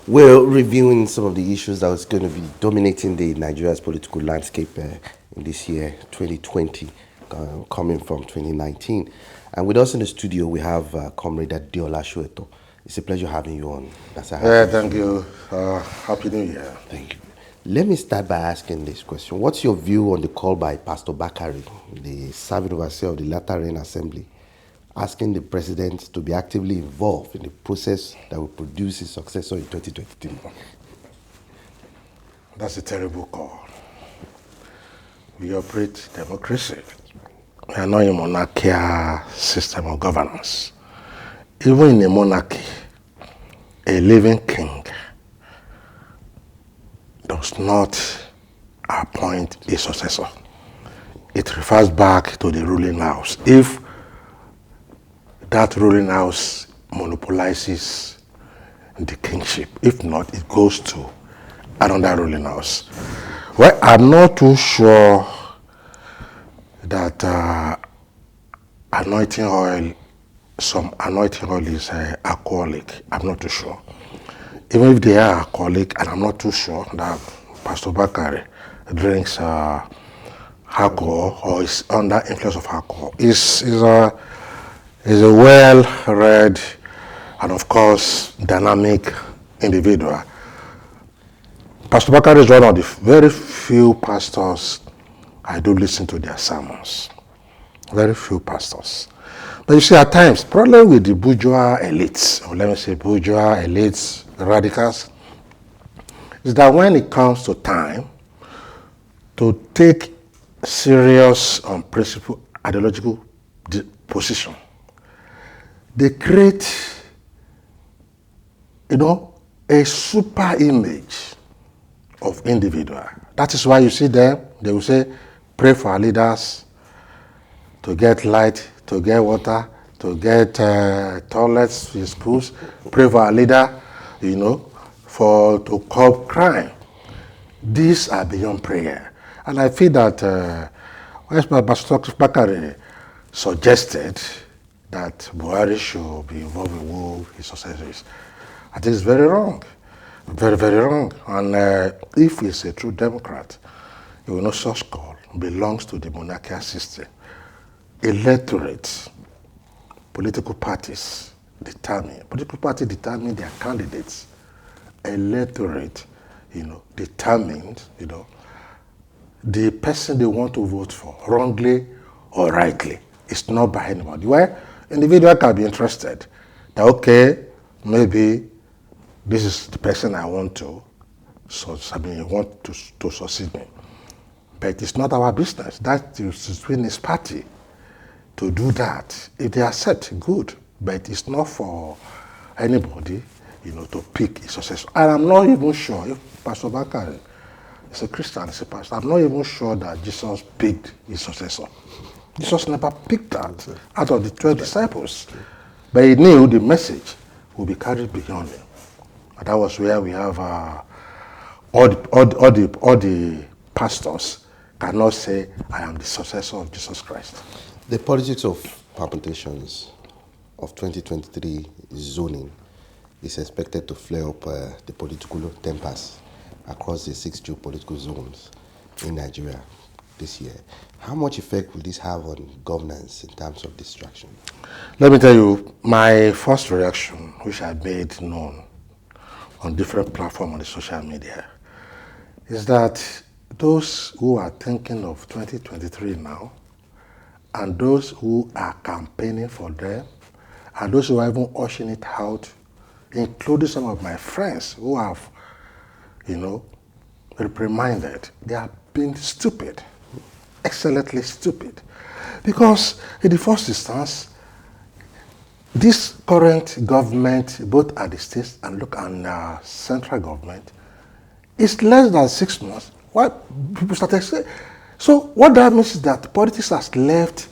We're reviewing some of the issues that was going to be dominating the Nigeria's political landscape in this year, 2020, coming from 2019. And with us in the studio, we have Comrade Adeola Soetan. It's a pleasure having you on. Yeah, thank you. Happy New Year. Thank you. Let me start by asking this question. What's your view on the call by Pastor Bakare, the serving overseer of the Latter Rain Assembly, asking the president to be actively involved in the process that will produce his successor in 2023? That's a terrible call. We operate democracy. We are not a monarchical system of governance. Even in a monarchy, a living king does not appoint a successor. It refers back to the ruling house. If that ruling house monopolizes the kingship, if not, it goes to another ruling house. Well, I'm not too sure that some anointing oil is alcoholic. I'm not too sure. Even if they are alcoholic, and I'm not too sure that Pastor Bakare drinks alcohol or is under influence of alcohol. Is a well-read and, of course, dynamic individual. Pastor Bakare is one of the very few pastors I do listen to their sermons. Very few pastors. But you see, at times, problem with the bourgeois elites, or let me say bourgeois elites, radicals, is that when it comes to time to take serious on principle ideological position, they create, a super image of individual. That is why you see them, they will say, pray for our leaders to get light, to get water, to get toilets in schools, pray for our leader, to curb crime. These are beyond prayer. And I feel that when Pastor Bakare suggested that Buhari should be involved in who his successor is, I think it's very wrong. Very, very wrong. And if he's a true Democrat, he will know such call belongs to the monarchical system. Electorate, political parties determine their candidates. Electorate, determines, the person they want to vote for, wrongly or rightly. It's not by anybody. Where individual can be interested that, okay, maybe this is the person I want to, to succeed me. But it's not our business. That is between his party to do that. If they accept, good. But it's not for anybody, to pick a successor. And I'm not even sure if Pastor Bakare is a Christian, is a pastor. I'm not even sure that Jesus picked his successor. Jesus never picked that out of the 12 disciples. But he knew the message would be carried beyond him. And that was where we have all the pastors cannot say, I am the successor of Jesus Christ. The politics of permutations of 2023 zoning is expected to flare up the political tempers across the 6 geopolitical zones in Nigeria this year. How much effect will this have on governance in terms of distraction? Let me tell you, my first reaction, which I made known on different platforms on the social media, is that those who are thinking of 2023 now, and those who are campaigning for them, and those who are even ushering it out, including some of my friends who have, reprimanded, they have been stupid, excellently stupid. Because in the first instance, this current government, both at the states and central government, is less than 6 months. Why people started saying? So what that means is that politics has left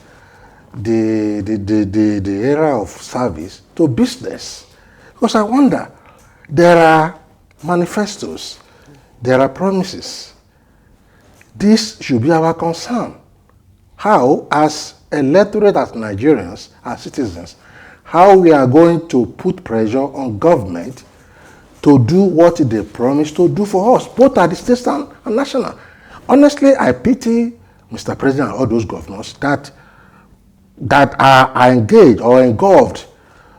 the era of service to business. Because I wonder, there are manifestos, there are promises. This should be our concern. How, as electorate, as Nigerians, as citizens, how we are going to put pressure on government to do what they promised to do for us, both at the state and national. Honestly, I pity Mr. President and all those governors that are engaged or engulfed,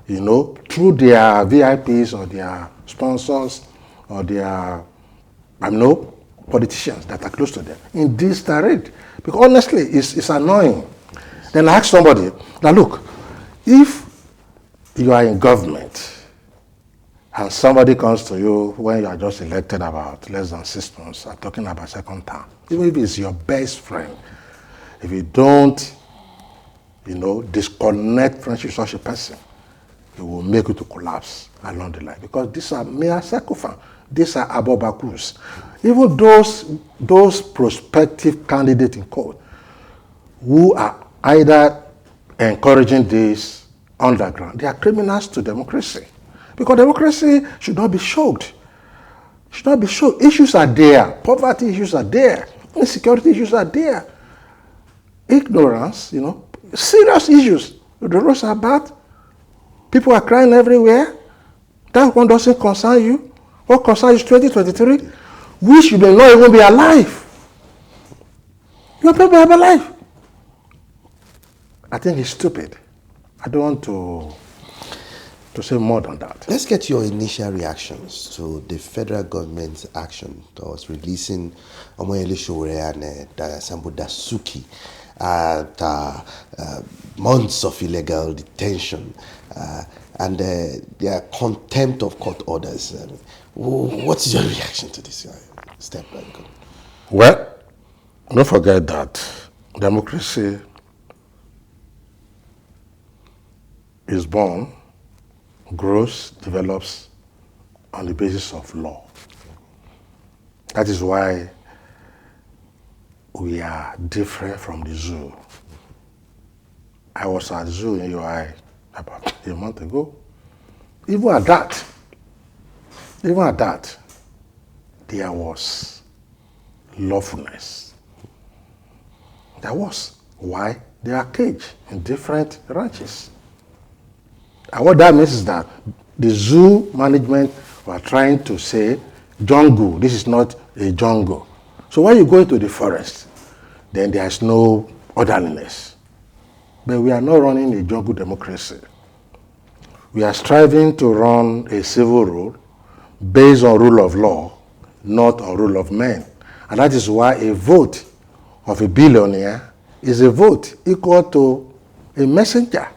through their VIPs or their sponsors or their, politicians that are close to them in this tirade. Because honestly, it's annoying. Then I ask somebody, now look, if you are in government and somebody comes to you when you are just elected about less than 6 months and talking about second term, even if it's your best friend, if you don't, disconnect friendship with such a person, it will make you to collapse along the line. Because these are mere sycophants. These are abobakus. Even those prospective candidates in court who are either encouraging this underground, they are criminals to democracy. Because democracy should not be choked. Should not be choked. Issues are there. Poverty issues are there. Insecurity issues are there. Ignorance, serious issues. The roads are bad. People are crying everywhere. That one doesn't concern you. What concerns you is 2023? We should not even be alive. You are people alive. I think it's stupid. I don't want to say more than that. Let's get your initial reactions to the federal government's action towards releasing Omoyele Sowore and Sambo Dasuki at months of illegal detention and their contempt of court orders. What's your reaction to this step? Well, don't forget that democracy is born, grows, develops on the basis of law. That is why we are different from the zoo. I was at the zoo in UI about a month ago. Even at that, there was lawfulness. There was. Why? They are caged in different ranches. And what that means is that the zoo management were trying to say, jungle, this is not a jungle. So when you go into the forest, then there is no orderliness. But we are not running a jungle democracy. We are striving to run a civil rule based on rule of law, not on rule of men. And that is why a vote of a billionaire is a vote equal to a messenger.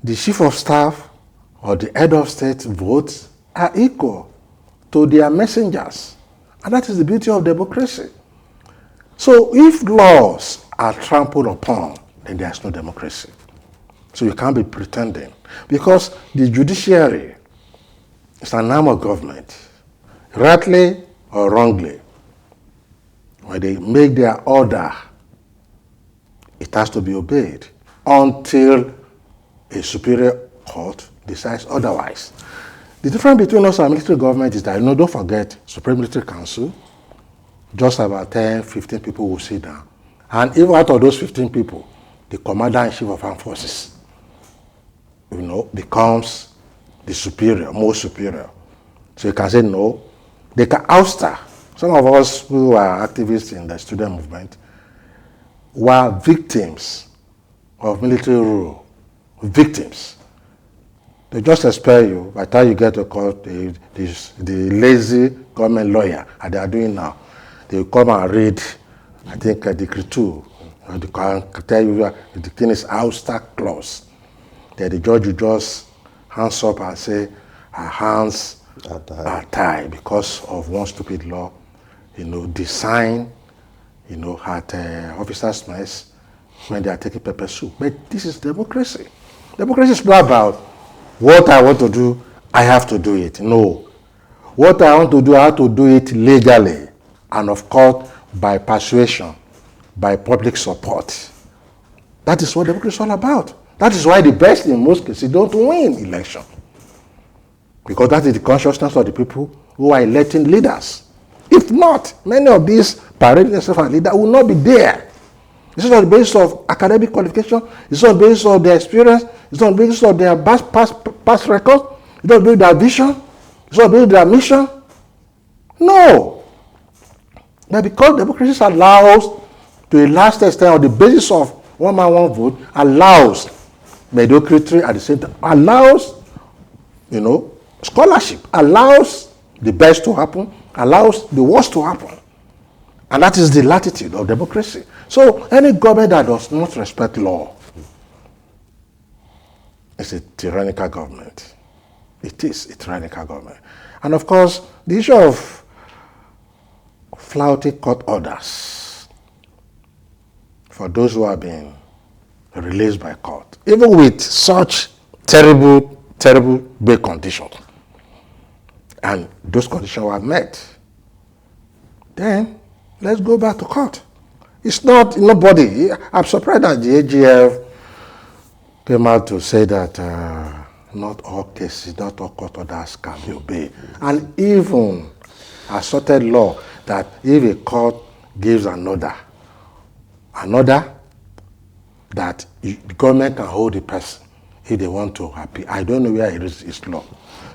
The chief of staff or the head of state votes are equal to their messengers. And that is the beauty of democracy. So if laws are trampled upon, then there's no democracy. So you can't be pretending. Because the judiciary is an arm of government, rightly or wrongly. When they make their order, it has to be obeyed until a superior court decides otherwise. The difference between us and military government is that, don't forget, Supreme Military Council, just about 10, 15 people will sit down. And even out of those 15 people, the commander-in-chief of armed forces, becomes the superior, most superior. So you can say no. They can ouster. Some of us who are activists in the student movement were victims of military rule. Victims. They just expel you. By the time you get to court, the lazy government lawyer, and they are doing now, they will come and read, I think, Decree 2. They can tell you the thing is ouster clause. Then the judge will just hands up and say, our hands are tied because of one stupid law, designed, at officers' mess when they are taking pepper soup. But this is democracy. Democracy is not about what I want to do, I have to do it. No. What I want to do, I have to do it legally. And of course, by persuasion, by public support. That is what democracy is all about. That is why the best in most cases don't win election. Because that is the consciousness of the people who are electing leaders. If not, many of these parading themselves as leaders will not be there. It's not on the basis of academic qualification. It's not on the basis of their experience. It's not on the basis of their past record. It's not on the basis of their vision. So be their mission? No. But because democracy allows, to a large extent, on the basis of one man, one vote, allows mediocrity at the same time, allows, scholarship, allows the best to happen, allows the worst to happen. And that is the latitude of democracy. So any government that does not respect law is a tyrannical government. It is a tyrannical government. And of course, the issue of flouting court orders for those who have been released by court, even with such terrible, terrible bail conditions, and those conditions were met, then let's go back to court. It's not nobody. I'm surprised that the AGF came out to say that not all cases, not all court orders can be obeyed. And even asserted law that if a court gives an order that the government can hold the person if they want to appeal. I don't know where it is its law.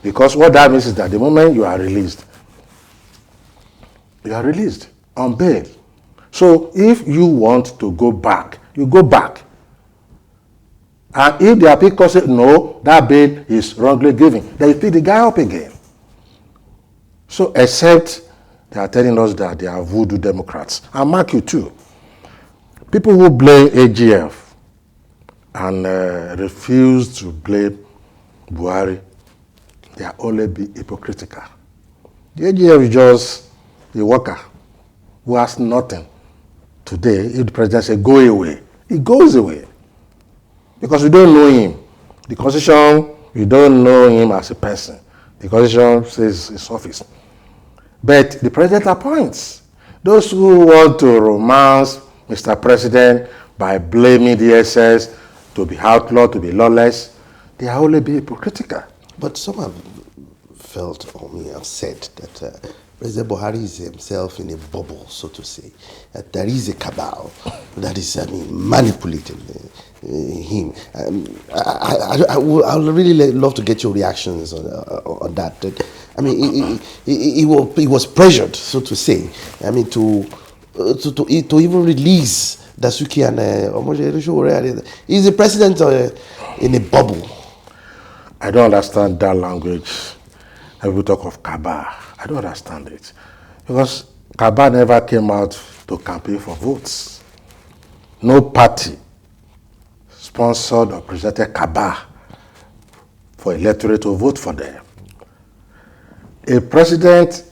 Because what that means is that the moment you are released on bail. So if you want to go back, you go back. And if the appeal court says, no, that bail is wrongly given, then you pick the guy up again. So except they are telling us that they are voodoo Democrats. And mark you too, people who blame AGF and refuse to blame Buhari, they are only be hypocritical. The AGF is just a worker who has nothing. Today, if the president says go away, he goes away. Because we don't know him. The Constitution, we don't know him as a person. The Constitution says his office. But the president appoints. Those who want to romance Mr. President by blaming the SS to be outlawed, to be lawless, they are only be hypocritical. But some have felt or may have said that President Buhari is himself in a bubble, so to say. That there is a cabal that is, manipulating him. I would really love to get your reactions on that. He was pressured, so to say. To even release Dasuki and he's the president in a bubble. I don't understand that language. People talk of cabal. I don't understand it. Because cabal never came out to campaign for votes. No party sponsored or presented cabal for electorate to vote for them. A president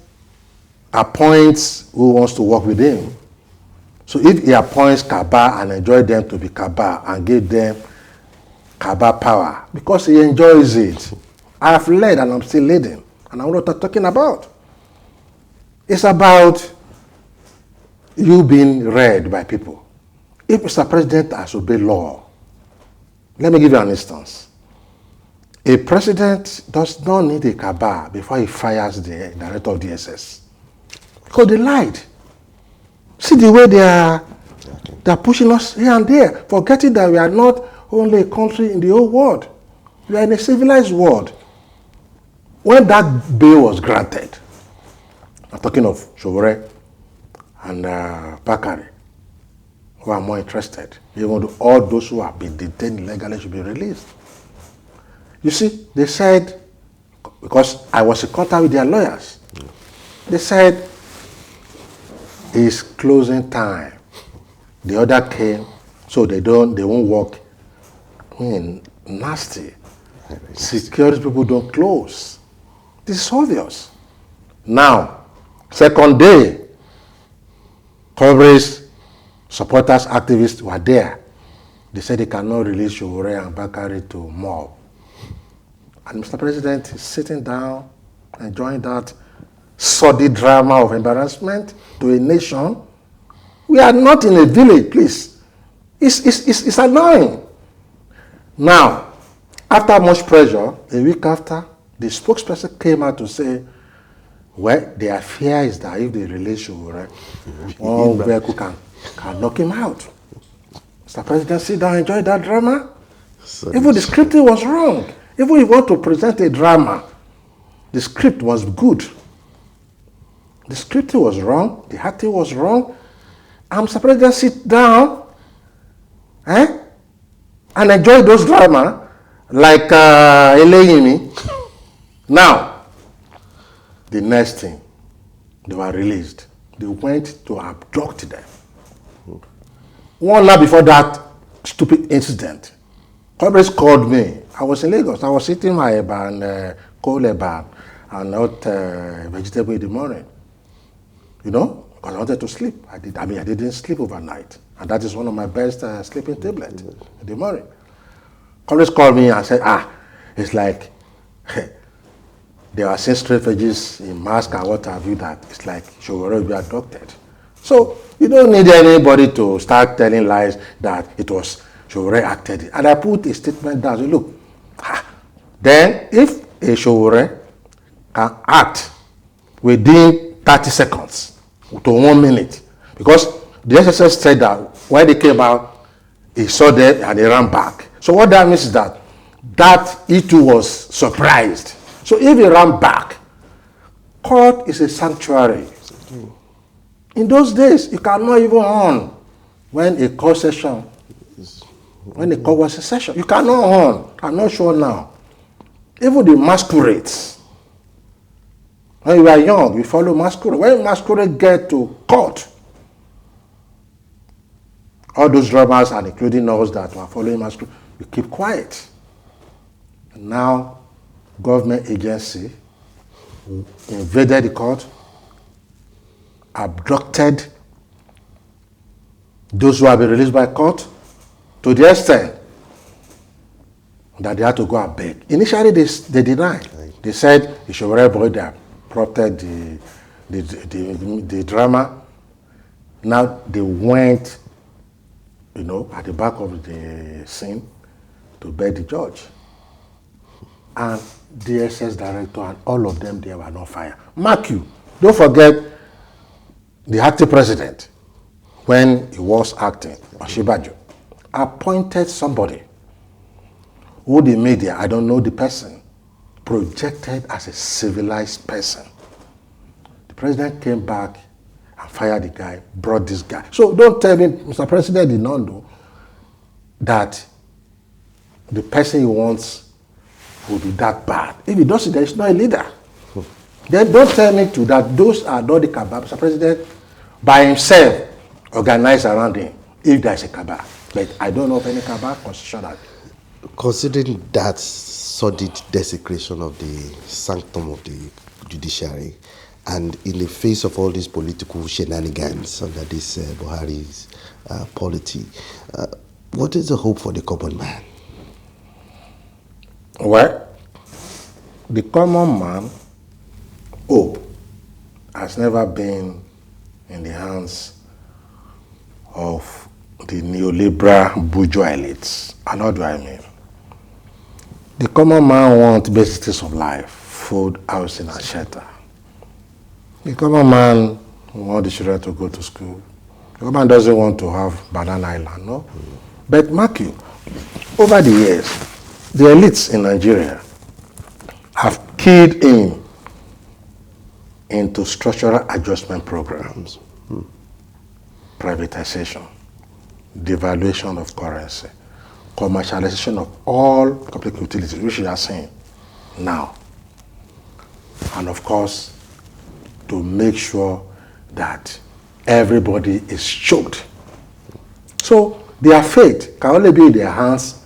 appoints who wants to work with him. So if he appoints cabal and enjoy them to be cabal and give them cabal power, because he enjoys it. I have led and I'm still leading. And I know what I'm talking about. It's about you being read by people. If Mr. President has obeyed law, let me give you an instance. A president does not need a cabal before he fires the director of DSS. Because they lied. See the way they are pushing us here and there, forgetting that we are not only a country in the whole world. We are in a civilized world. When that bail was granted, I'm talking of Sowore and Bakare, who are more interested, even though all those who have been detained illegally should be released. You see, they said, because I was in contact with their lawyers, they said, it's closing time. The order came, so they won't work. Nasty. Security people don't close. This is obvious. Now, second day, Congress supporters, activists were there. They said they cannot release Sowore and Bakare to mob. And Mr. President is sitting down, enjoying that sordid drama of embarrassment to a nation. We are not in a village, please. It's annoying. Now, after much pressure, a week after, the spokesperson came out to say, well, their fear is that if they release Sowore, one vehicle can knock him out. Mr. President, sit down, enjoy that drama. Even the scripting was wrong. Even if you want to present a drama, The script was good. The script was wrong. The acting was wrong. I'm surprised they sit down and enjoy those drama like Eleyimi. Now, the next thing, they were released. They went to abduct them. 1 hour before that stupid incident, Comrades called me. I was in Lagos. I was eating my eba and cold eba and not vegetable in the morning. You know, because I wanted to sleep. I didn't sleep overnight. And that is one of my best sleeping tablets in the morning. Comrades called me and said, it's like there are 6 refugees in mask and what have you that it's like she will already be abducted. So you don't need anybody to start telling lies that it was Showore acted. And I put a statement down. So look, then if a Showore can act within 30 seconds to 1 minute, because the SSS said that when they came out, he saw them and he ran back. So what that means is that he too was surprised. So if he ran back, court is a sanctuary. In those days, you cannot even on when a court session, when the court was in session. You cannot on. I'm not sure now. Even the masquerades. When you are young, you follow masquerade. When masquerade get to court, all those drummers and including us that were following masquerade, you keep quiet. Now, government agency invaded the court, abducted those who have been released by court to the extent that they had to go and beg. Initially, they denied. They said the Showore boy that prompted the drama. Now they went, at the back of the scene to beg the judge. And the SS director and all of them there were not fired. Mark you, don't forget the acting president, when he was acting, Osinbajo, appointed somebody who the media, I don't know the person, projected as a civilized person. The president came back and fired the guy, brought this guy. So don't tell me, Mr. President did not know that the person he wants will be that bad. If he does it, there is no leader. Then don't tell me too that those are not the cabal. Mr. President, by himself, organized around him, if there is a cabal. But I don't know of any cabal constitutional. Considering that sordid desecration of the sanctum of the judiciary, and in the face of all these political shenanigans under this Buhari's polity, what is the hope for the common man? Well, the common man, hope, has never been in the hands of the neoliberal bourgeois elites. And what do I mean? The common man wants basics of life, food, housing, and shelter. The common man wants the children to go to school. The common man doesn't want to have banana island, no? But mark you, over the years, the elites in Nigeria have keyed into structural adjustment programs, privatization, devaluation of currency, commercialization of all public utilities, which we are seeing now. And of course, to make sure that everybody is choked. So their fate can only be in their hands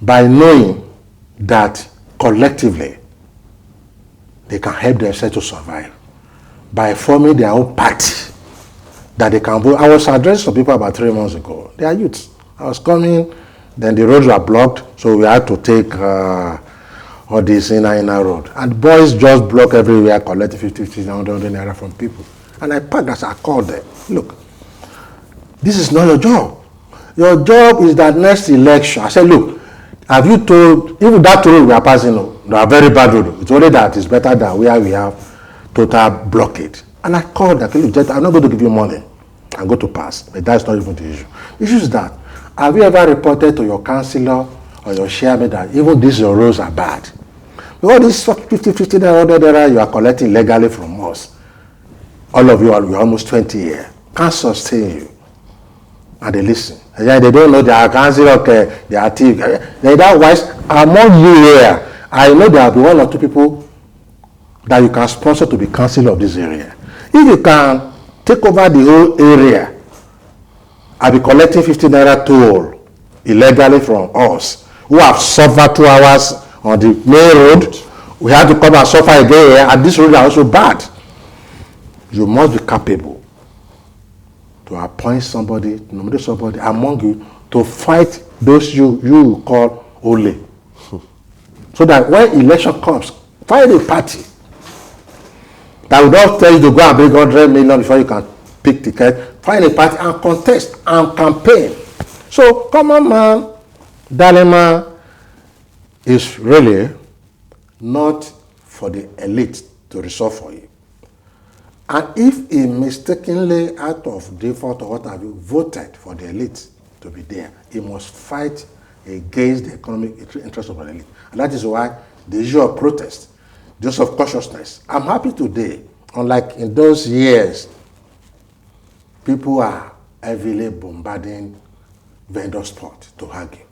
by knowing that collectively they can help themselves to survive by forming their own party that they can vote. I was addressing some people about 3 months ago. They are youths. I was coming, then the roads were blocked, so we had to take all this inner road. And boys just block everywhere, collecting 50, 100 naira from people. And I packed as I called them. Look, this is not your job. Your job is that next election. I said, look, have you told, even that road we are passing, they are very bad road. It's only that it's better than where we have total blockade. And I called them, look, I'm not going to give you money. I'm going to pass. But that's not even the issue. The issue is that, have you ever reported to your councillor or your chairman that even these your roads are bad? All these 50 naira you are collecting legally from us, all of you are almost 20 years, can't sustain you. And they listen. And then they don't know they are cancer, okay, they are thief. Otherwise, among you here, I know there will be 1 or 2 people that you can sponsor to be councillor of this area. If you can take over the whole area, I'll be collecting 50 naira toll illegally from us, who have suffered 2 hours on the main road. We have to come and suffer again here, and this road is also bad. You must be capable to appoint somebody, to nominate somebody among you to fight those you call Ole. So that when election comes, find a party that will not tell you to go and bring 100 million before you can pick ticket. Find a party and contest and campaign. So common man dilemma is really not for the elite to resolve for you. And if he mistakenly, out of default or what have you, voted for the elite to be there, he must fight against the economic interest of the elite. And that is why the issue of protest, the issue of consciousness. I'm happy today, unlike in those years, people are heavily bombarding vendor spot to argue.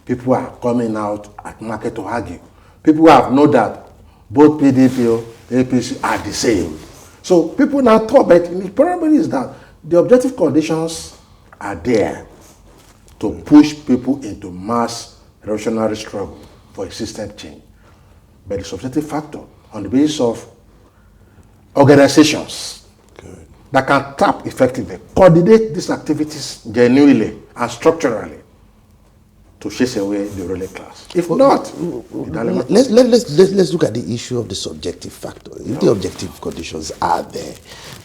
People are coming out at market to argue. People have known that both PDP or APC are the same. So people now talk, but the problem is that the objective conditions are there to push people into mass revolutionary struggle for a system change. But the subjective factor on the basis of organizations that can tap effectively, coordinate these activities genuinely and structurally to chase away the ruling class. If not, let's look at the issue of the subjective factor. If the objective conditions are there,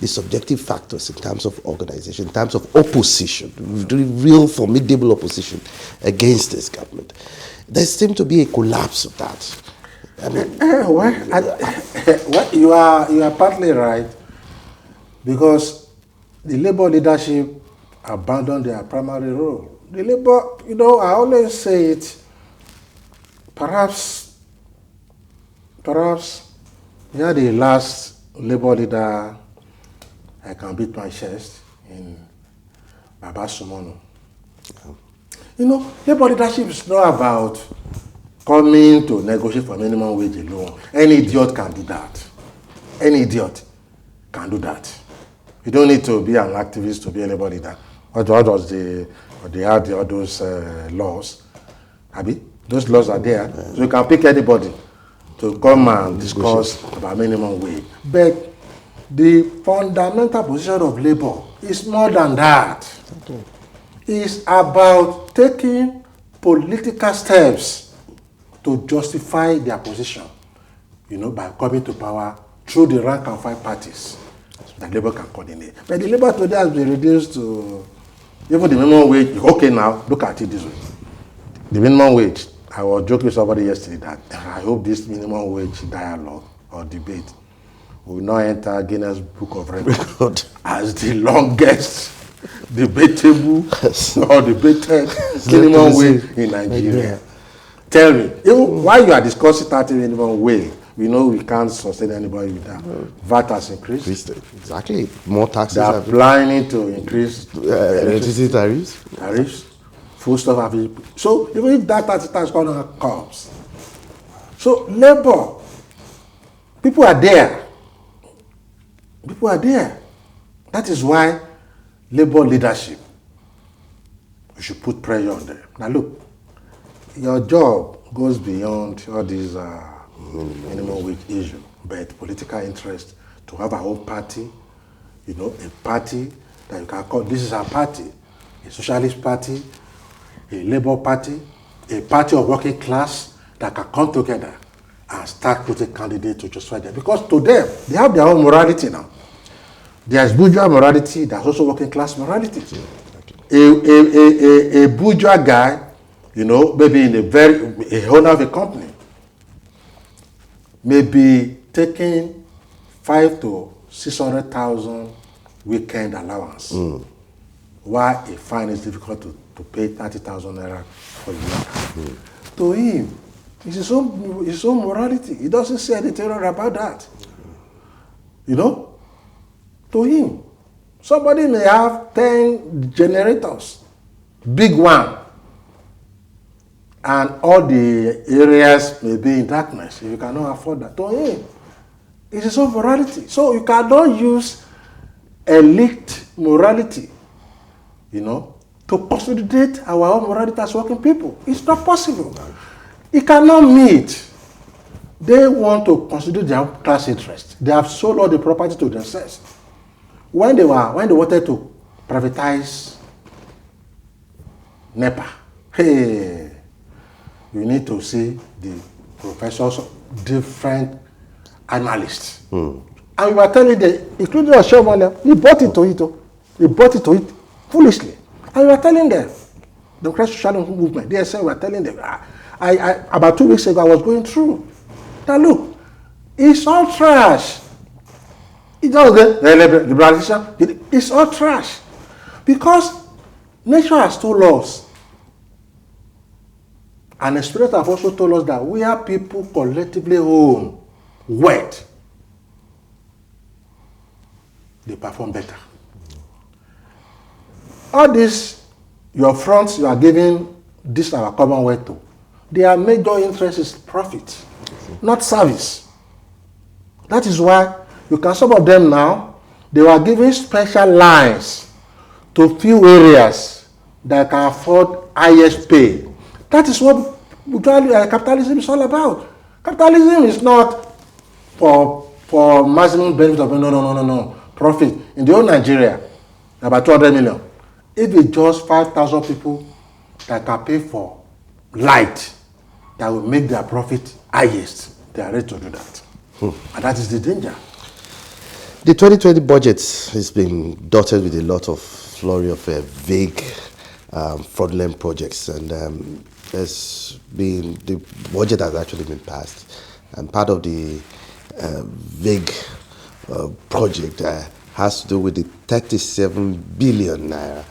the subjective factors in terms of organization, in terms of opposition, real formidable opposition against this government, there seems to be a collapse of that. I mean, well, you are partly right, because the Labour leadership abandoned their primary role. The Labour, I always say it, perhaps you are the last Labour leader I can beat my chest in Baba Sumono. Labour leadership is not about coming to negotiate for minimum wage alone. Any idiot can do that. Any idiot can do that. You don't need to be an activist to be a Labour leader. What does they had all those laws? Abi? Those laws are there. So you can pick anybody to come and discuss about minimum wage. But the fundamental position of Labour is more than that. Okay. It's about taking political steps to justify their position, by coming to power through the rank and file parties that Labour can coordinate. But the Labour today has been reduced to even the minimum wage. Okay, now look at it this way. The minimum wage, I was joking with somebody yesterday that I hope this minimum wage dialogue or debate will not enter Guinness Book of Records as the longest debatable or debated minimum wage in Nigeria. Tell me, even while you are discussing 30 minimum wage, we can't sustain anybody with that. VAT has increased. Exactly. More taxes. They are planning to increase electricity tariffs. Food stuff have been. So even if that tax comes, so Labour, people are there. That is why Labour leadership, we should put pressure on them. Now look, your job goes beyond all these minimum wage issue, but political interest to have our own party, a party that you can call, this is our party, a socialist party, a Labour party, a party of working class that can come together and start putting candidates to justify them. Because to them, they have their own morality now. There's bourgeois morality, there's also working class morality. A bourgeois guy, maybe in a owner of a company, maybe taking 500,000 to 600,000 weekend allowance, while a fine is difficult to pay 30,000 naira for a year. To him, It's his own morality. He doesn't say anything wrong about that. You know? To him. Somebody may have 10 generators. Big one. And all the areas may be in darkness. If you cannot afford that. To him. It's his own morality. So you cannot use elite morality, you know, to consolidate our own morality as working people. It's not possible. It cannot meet. They want to consider their own class interest. They have sold all the property to themselves. When they wanted to privatize NEPA, hey, you need to see the professors, different analysts. And we were telling them, including Oshomole, he bought it to it. He bought it to it foolishly. And we were telling them, the Christian Social Movement, they said, we were telling them, about 2 weeks ago, I was going through. Now look, it's all trash. It's all the liberalization, it's all trash. Because nature has told us, and experience have also told us that we are people collectively own wealth, they perform better. All this, your fronts you are giving this our commonwealth to, their major interest is profit, not service. That is why you can, some of them now, they were giving special lines to few areas that can afford highest pay. That is what capitalism is all about. Capitalism is not for maximum benefit of no profit. In the whole Nigeria, about 200 million. If it's just 5,000 people that can pay for light, that will make their profit highest, they are ready to do that. And that is the danger. The 2020 budget has been dotted with a lot of flurry of vague, fraudulent projects, and the budget has actually been passed, and part of the vague project has to do with the 37 billion naira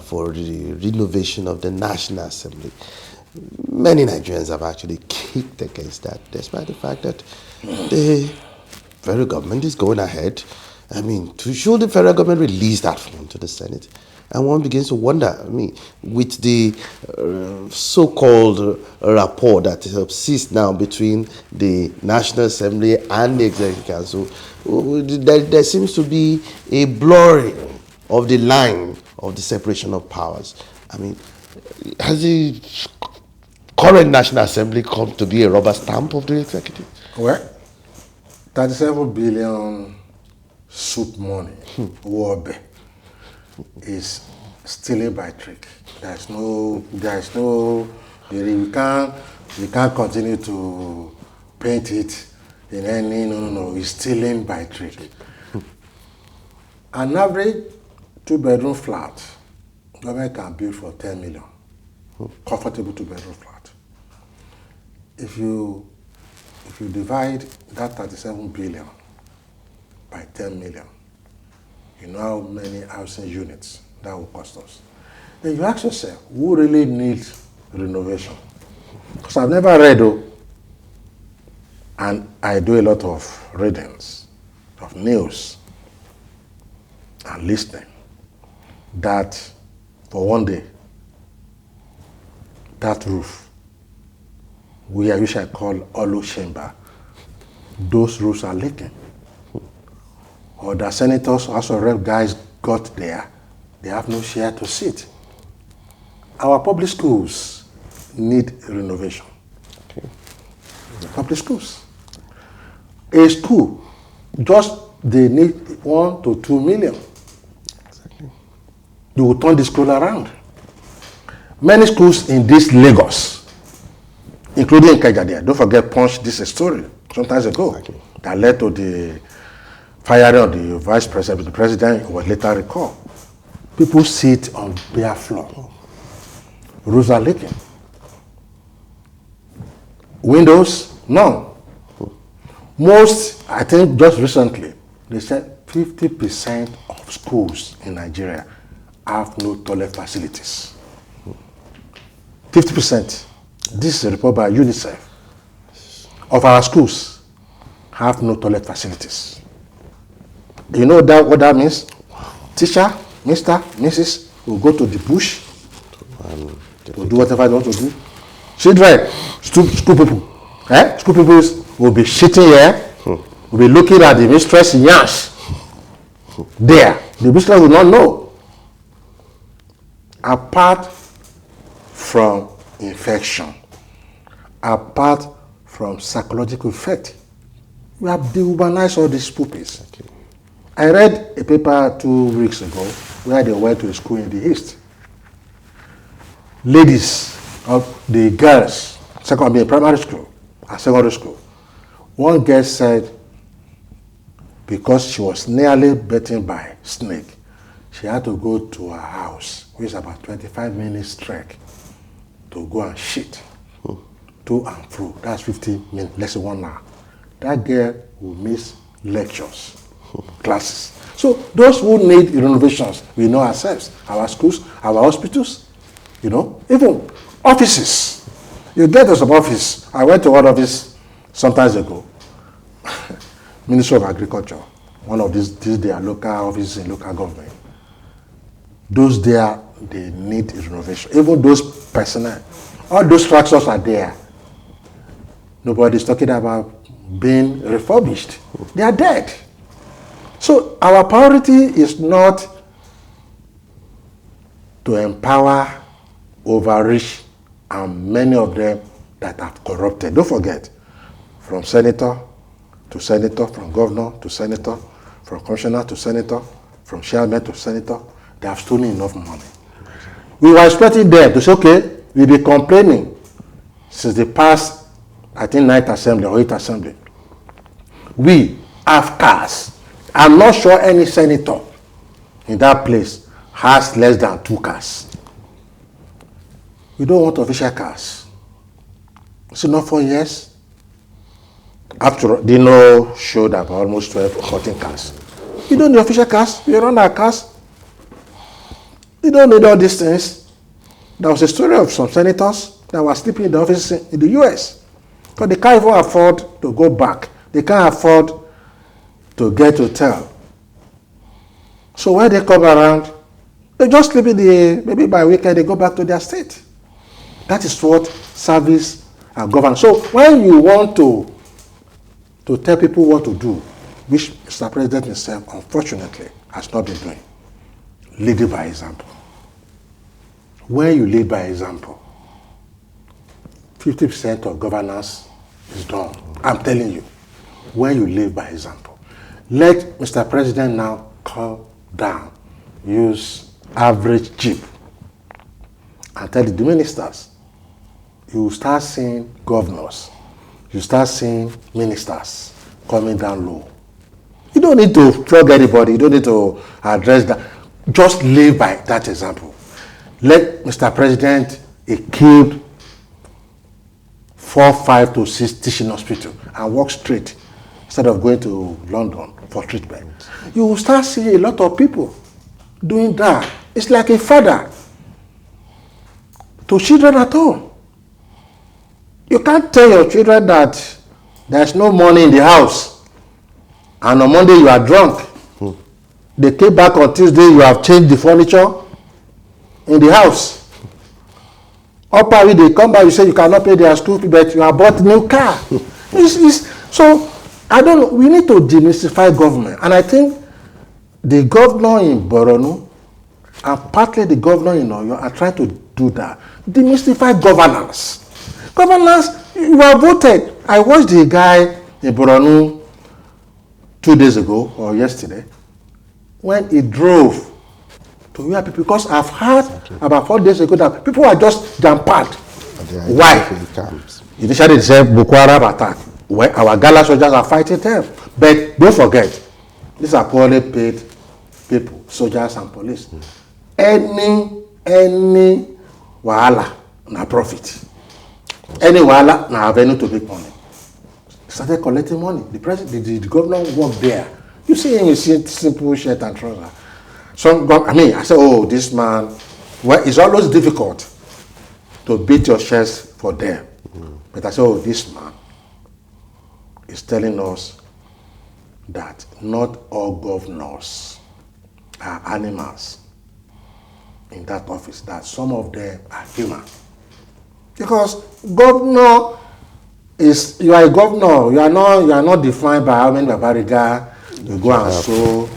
for the renovation of the National Assembly. Many Nigerians have actually kicked against that, despite the fact that the federal government is going ahead. I mean, should the federal government release that fund to the Senate? And one begins to wonder, I mean, with the so-called rapport that exists now between the National Assembly and the Executive Council, there seems to be a blurring of the line of the separation of powers. I mean, has the current National Assembly come to be a rubber stamp of the executive? Well, 37 billion soup money, Wobe, is stealing by trick. We can't continue to paint it in any, no, it's stealing by trick. An average 2-bedroom flat, government can build for 10 million. Comfortable 2-bedroom flat. If you divide that 37 billion by 10 million, you know how many housing units that will cost us. Then you ask yourself, who really needs renovation? Because I've never read, and I do a lot of readings, of news, and listening, that for one day, that roof, which I call hollow chamber, those roofs are leaking. Or the senators, also rep guys got there, they have no chair to sit. Our public schools need renovation. Okay. Public schools. A school, they need 1 to 2 million. Exactly. You will turn the school around. Many schools in this Lagos, including Ikeja, don't forget Punch, this is a story some time ago, exactly, that led to the firing of the vice president. The president was later recalled. People sit on bare floor. Roofs are leaking. Windows, none. Most, I think just recently, they said 50% of schools in Nigeria have no toilet facilities. 50%. This is a report by UNICEF. of our schools have no toilet facilities. You know what that means? Teacher, Mr., Mrs. will go to the bush to do whatever they want to do. Children, school people, school people will be sitting here, will be looking at the mistress Yash there. The mistress will not know. Apart from infection, apart from psychological effect, we have dehumanized all these pupils. Okay. I read a paper 2 weeks ago where they went to a school in the East. Ladies, the girls, primary school and secondary school, one girl said because she was nearly bitten by snake, she had to go to her house, which is about 25 minutes trek, to go and shit. To and fro. That's 50 minutes, less than 1 hour. That girl will miss lectures, classes. So those who need renovations, we know ourselves, our schools, our hospitals, even offices. You get to some office. I went to one office some time ago. Ministry of Agriculture, one of these their local offices in local government. Those there, they need renovation. Even those personnel, all those structures are there. Nobody's talking about being refurbished. They are dead. So our priority is not to empower, overreach, and many of them that have corrupted. Don't forget, from senator to senator, from governor to senator, from commissioner to senator, from chairman to senator, they have stolen enough money. We were expecting them to say, okay, we'll be complaining since the past, I think, 9th assembly or 8th assembly. We have cars. I'm not sure any senator in that place has less than 2 cars. We don't want official cars. It's enough for years. After all, Dino showed up almost 12 or 14 cars. You don't need official cars. You run our cars. You don't need all these things. There was a story of some senators that were sleeping in the offices in the US. Because they can't even afford to go back. They can't afford to get a hotel. So when they come around, they just sleep in the, maybe by weekend they go back to their state. That is what service and governance. So when you want to tell people what to do, which Mr. President himself, unfortunately, has not been doing, leading by example. When you lead by example, 50% of governance is done. I'm telling you, when you lead by example. Let Mr. President now calm down, use average jeep, and tell the ministers, you start seeing governors, you start seeing ministers coming down low. You don't need to flog anybody, you don't need to address that. Just live by that example. Let Mr. President, he killed 4, 5 to 6 teaching hospitals and walk straight instead of going to London for treatment. You will start seeing a lot of people doing that. It's like a father to children at home. You can't tell your children that there's no money in the house and on Monday you are drunk. They came back on Tuesday, you have changed the furniture in the house. Upper they come back, you say you cannot pay their school fee, but you have bought a new car. So, I don't know, we need to demystify government. And I think the governor in Borno and partly the governor in Oyo are trying to do that. Demystify governance. Governance, you are voted. I watched the guy in Borno 2 days ago or yesterday when he drove to where people, because I've heard about 4 days ago that people are just jam-packed. Why? Initially they said Boko Haram attack. Well, our Gala soldiers are fighting them. But don't forget, these are poorly paid people, soldiers and police. Any wahala na profit. Any wahala na avenue to make money. Started collecting money. The president, the governor worked there. You see him, you see simple shirt and trouser. I said, oh, this man, well, it's always difficult to beat your chest for them. But I said, oh, this man, is telling us that not all governors are animals in that office, that some of them are human. Because governor is, you are a governor, you are not defined by how many babariga you go and sow,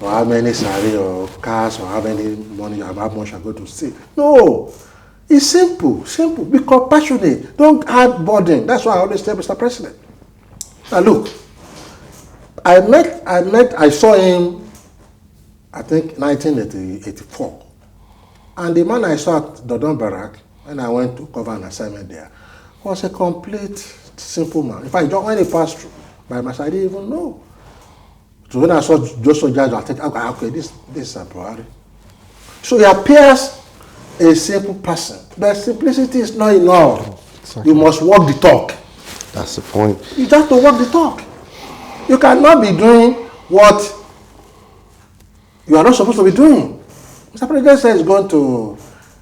or how many salary or cars, or how many money you have, how much you are going to see. No, it's simple. Be compassionate. Don't add burden. That's why I always tell Mr. President. Now look, I saw him, I think 1984. And the man I saw at Dodon Barrack, when I went to cover an assignment there, was a complete simple man. In fact, when he passed through by my side, I didn't even know. So when I saw those soldiers, I think, okay, this is a Buhari. So he appears a simple person. But simplicity is not enough. Exactly. You must walk the talk. That's the point. You have to walk the talk. You cannot be doing what you are not supposed to be doing. Mr. President said he's going to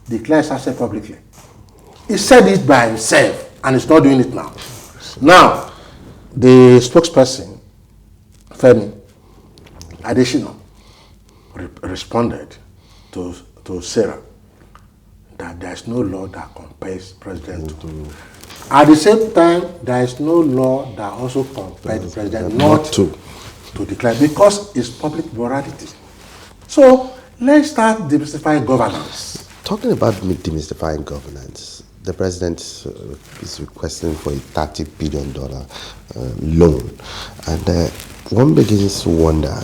declare his asset publicly. He said it by himself, and he's not doing it now. Now, the spokesperson, Femi Adesina, responded to Sarah that there is no law that compels president to. At the same time, there is no law that also compels the president not to declare, because it's public morality. So let's start demystifying governance. Talking about demystifying governance, the president is requesting for a $30 billion loan. And one begins to wonder,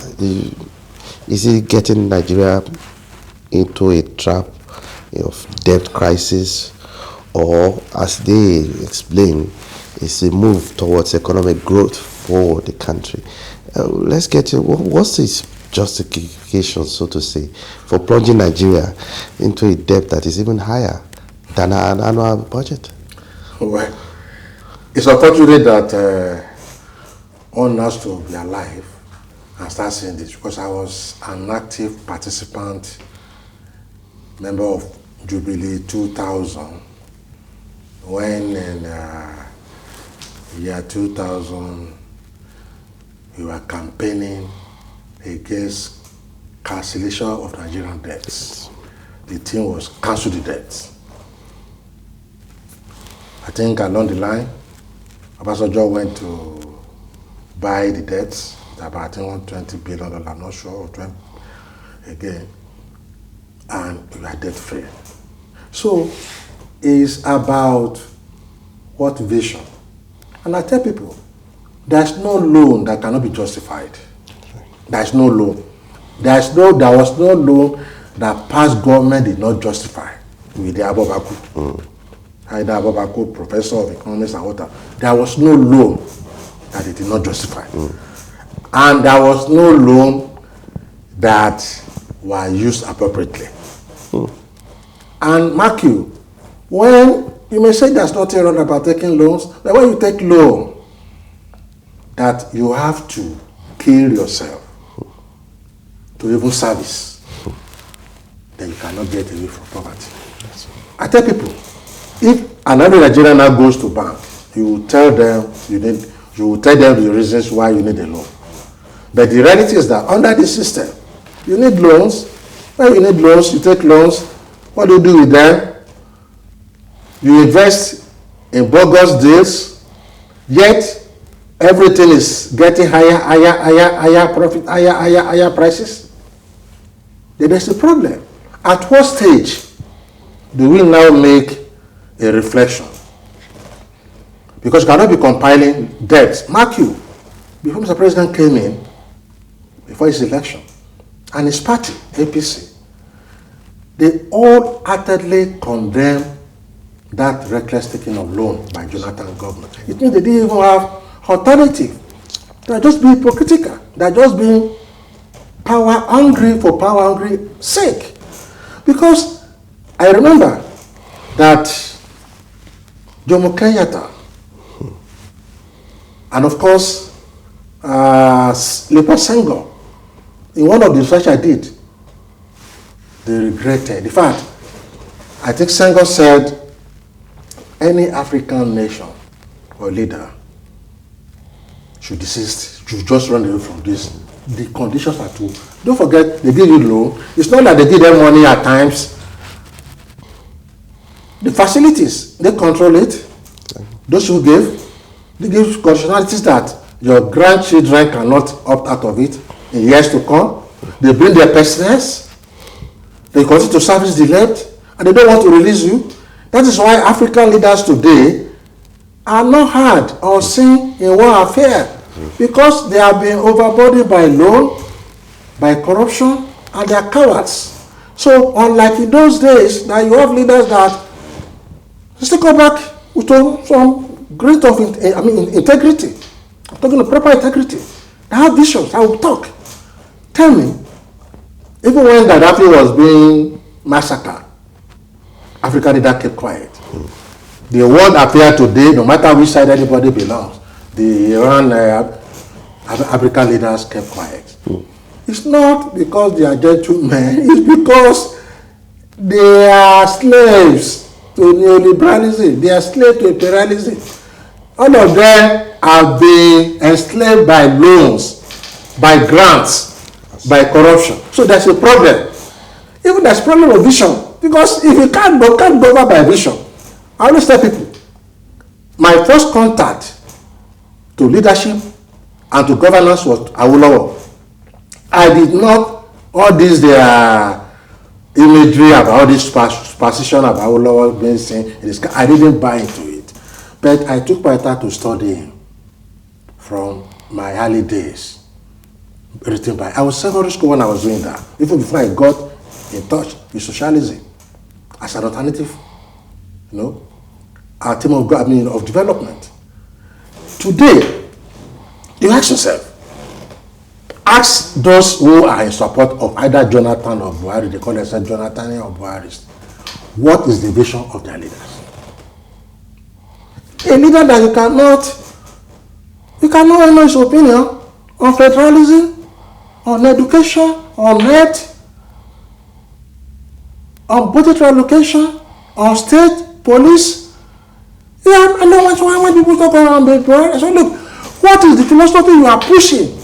is he getting Nigeria into a trap of debt crisis, or, as they explain, it's a move towards economic growth for the country? Let's get to what's his justification, so to say, for plunging Nigeria into a debt that is even higher than our annual budget? Well, it's unfortunate that one has to be alive and start seeing this, because I was an active participant, member of Jubilee 2000, when in year 2000 we were campaigning against cancellation of Nigerian debts. The thing was cancel the debts. I think along the line, Obasanjo went to buy the debts, about $120 billion, I'm not sure, or 20 again, and we are debt free. So it's about what vision. And I tell people, there's no loan that cannot be justified. There's no loan. There was no loan that past government did not justify with the Abobaku. Either Abobaku, professor of economics and water. There was no loan that they did not justify. And there was no loan that were used appropriately. And mark you, when you may say there's nothing wrong about taking loans, but when you take loan, that you have to kill yourself to even service, then you cannot get away from poverty. I tell people, if another Nigerian now goes to bank, you will tell them the reasons why you need a loan. But the reality is that under this system, you need loans. When you need loans, you take loans. What do you do with them? You invest in bogus deals, yet everything is getting higher profit, higher prices. Then there's a problem. At what stage do we now make a reflection? Because you cannot be compiling debts. Mark you, before Mr. President came in, before his election, and his party, APC, they all heartedly condemned that reckless taking of loan by Jonathan government. It means they didn't even have alternative. They are just being hypocritical. They are just being power hungry for power hungry sake. Because I remember that Jomo Kenyatta, and of course Leopold Senghor, in one of the research I did, they regretted. In fact, I think Senghor said any African nation or leader should desist, should just run away from this. The conditions are too. Don't forget, they give you loan. It's not that they give them money at times. The facilities, they control it. Those who give, they give conditionalities that your grandchildren cannot opt out of it in years to come. They bring their personnel. They continue to service the left, and they don't want to release you. That is why African leaders today are not heard or seen in one affair, because they have been overburdened by loan, by corruption, and they are cowards. So unlike in those days, now you have leaders that still come back with some great of integrity. I'm talking of proper integrity. They have visions. I will talk. Tell me, even when Gaddafi was being massacred, African leaders kept quiet. The world affair today, no matter which side anybody belongs, the Iran African leaders kept quiet. It's not because they are gentlemen, it's because they are slaves to neoliberalism, they are slaves to imperialism. All of them have been enslaved by loans, by grants, by corruption. So there's a problem. Even there's a problem of vision. Because if you can't govern by vision, I always tell people, my first contact to leadership and to governance was Awolowo. I did not, all this their imagery about all this superstition about Awolowo being seen in this, I didn't buy into it. But I took my time to study him from my early days. Written by, I was secondary school when I was doing that, even before I got in touch with socialism as an alternative, our team of development. Today, you ask yourself, ask those who are in support of either Jonathan or Buhari, they call themselves Jonathan or Buhari, what is the vision of their leaders? A leader that you cannot know his opinion on federalism, on education, on health, on budget allocation, on state, police. Yeah, I know why when people talk around the board, I say, look, what is the philosophy you are pushing?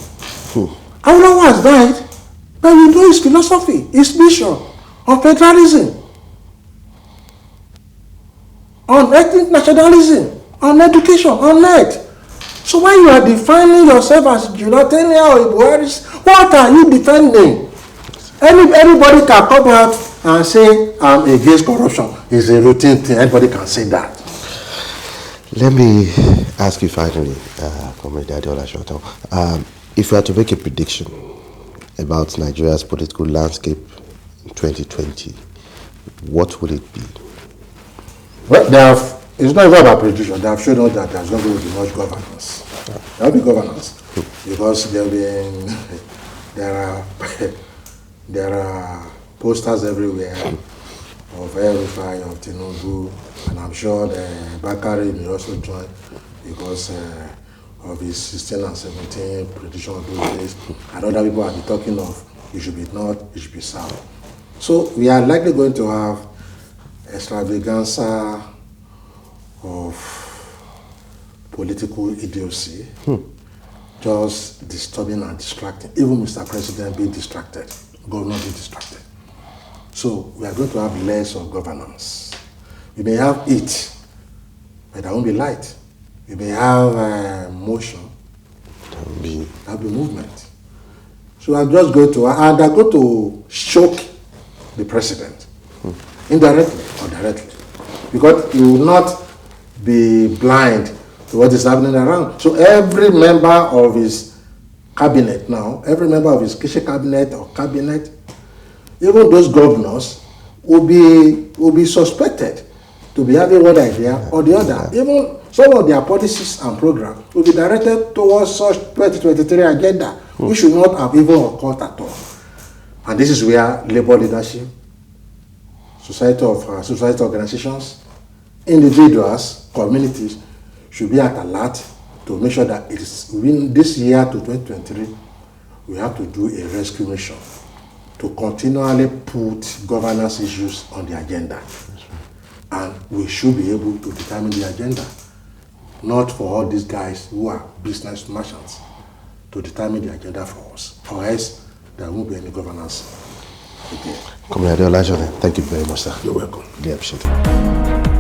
Awolowo has died, but you know his philosophy, his vision on federalism, on ethnic nationalism, on education, on health. So when you are defining yourself as Jonathan or Buhari, what are you defending? Everybody can come out and say I'm against corruption. It's a routine thing. Everybody can say that. Let me ask you finally, Comrade Adeola Soetan, if you had to make a prediction about Nigeria's political landscape in 2020, what would it be? Well, it's not even about prediction. They have shown us that there's not going to be much governance. There will be governance because there are posters everywhere of El-Rufai, of Tinubu, and I'm sure Bakare may also join because of his 16 and 17 prediction of those days. And other people will be talking of it should be north, it should be south. So we are likely going to have extravaganza of political idiocy, just disturbing and distracting. Even Mr. President being distracted, governor being distracted. So we are going to have less of governance. We may have it, but there won't be light. We may have motion, there will be movement. So I'm just going to, and they're going to shock the president, indirectly or directly, because he will not be blind to what is happening around. So every member of his cabinet now, every member of his kitchen cabinet or cabinet, even those governors will be suspected to be having one idea or the other. Even some of their policies and programs will be directed towards such 2023 agenda, which should not have even occurred at all. And this is where labor leadership, society organizations, individuals, communities should be at alert to make sure that it is within this year to 2023, we have to do a rescue mission to continually put governance issues on the agenda. And we should be able to determine the agenda. not for all these guys who are business merchants to determine the agenda for us, or else there won't be any governance again. Comrade Adeola Soetan, thank you very much, sir. You're welcome. Really appreciate it.